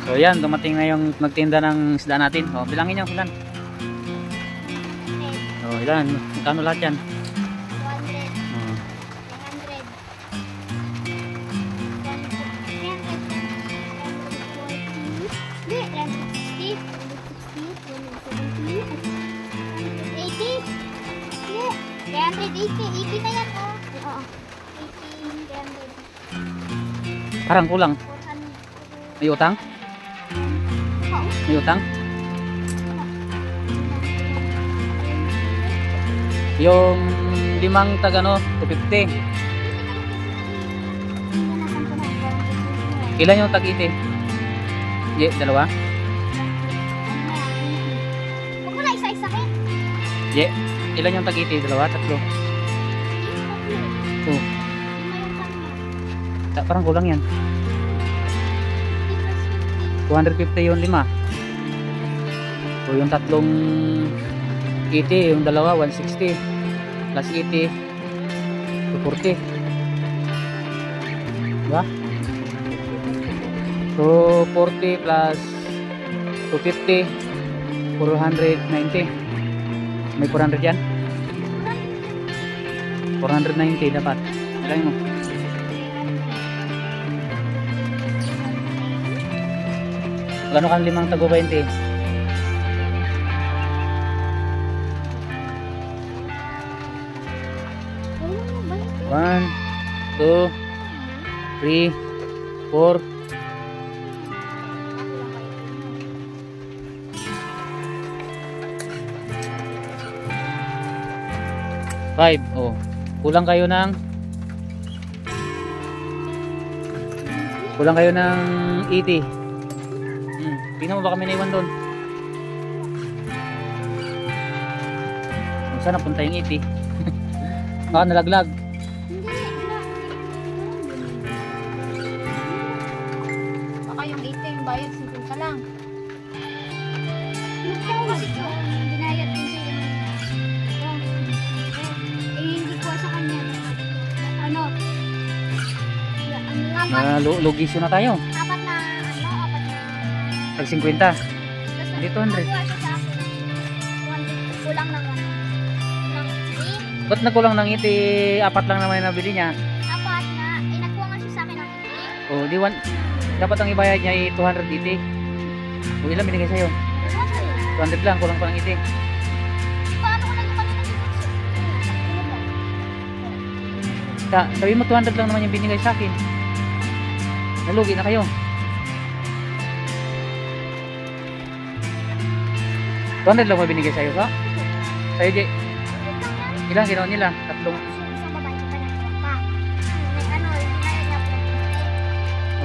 So yan, dumating na yung nagtinda ng isda natin. O, bilangin nyo, ilan? O, ilan? Magkano lahat yan? 80 na yan, oh. Oo. 80, 300. Parang kulang. May utang? Oo. May utang? Yung limang tagano, 250. Ilan yung tag-iti? Yeah, dalawa? Huwag mo na isa-isahin. Yeah. Ilan yung tag-iti? Dalawa? Tatlo? Oh. Parang kulang yan. 250 yung lima. So yung tatlong 80, yung dalawa 160 plus 80 240, diba? So 40 plus 250 490. May 400 yan? 490 dapat. Ilangin mo. Gano kang limang tago 20? 1, 2, 3, 4. 5. Oh, kulang kayo ng 80. Tingnan mo baka may naiwan doon. Saan napunta yung 80? Baka nalaglag. Baka yung 80 yung bayad, 50 ka lang. Binayad din siya yung hindi ko sa kanya. Ano? Lugisyo na tayo. Apat na Tag 50. Hindi 200. Kulang na Ba't nagkulang ng 80? Apat lang naman yung nabili niya. apat na, nagkuha nga siya sa akin ng Oh, di dapat ang ibayad niya ay 280. O ilan binigay sa'yo? 200 lang, kulang pa ng 80. paano ko lang yung kanina Sabi mo 200 lang naman yung binigay sa akin. Nalugi na kayo. 200 lang mo binigay sa'yo ka? Sa'yo, Jay. Ilang ginawa nila? Tatlong. isang babae pa na pa. Ano, binayad niya po.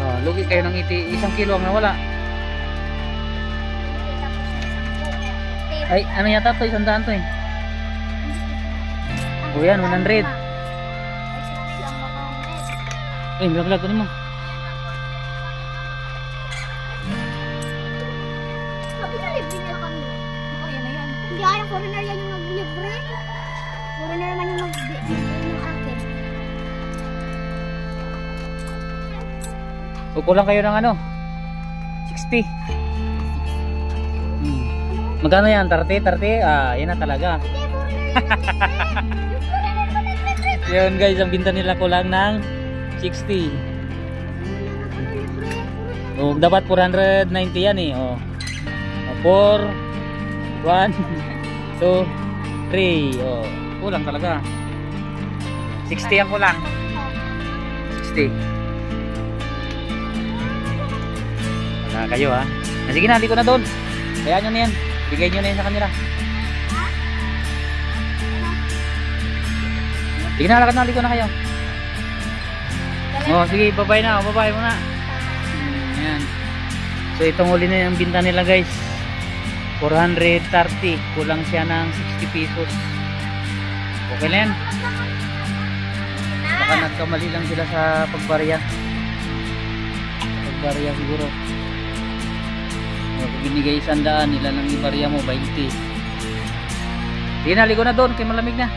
Oh, lugi kayo ng 80. 1 kilo ang nawala. Ay, ano yata to? 100 to eh. O yan, 100. Eh, bilang-bilang ko mo. Sabi na libre nila kami. Oo, yan na yan. Hindi ayaw, foreigner yan yung nag-libre. Foreigner naman yung nag-libre ng akin. O kulang kayo ng ano? 60. Magkano yan? 30? 30? Ah, yan na talaga. Hindi, foreigner yung foreigner naman nag-libre. Yun guys, ang binta nila kulang ng 60. Oh, dapat 490 yan eh. Oh. 4 1 2 3. Oh, kulang talaga. 60 ang kulang. 60. Wala kayo ha. Sige na, liko na doon. Kaya nyo na yan. Bigay nyo na yan sa kanila. Sige na, lakad na, liko na kayo. Oh, sige, babay na, babay mo na. Ayan. So itong huli na yung binta nila guys. 430, kulang siya ng 60 pesos. Okay na yan. Baka nagkamali lang sila sa pagbarya. Pagbarya siguro. Kung binigay 100, nila nang ibarya mo 20. Sige na, ligo na doon, kaya malamig na.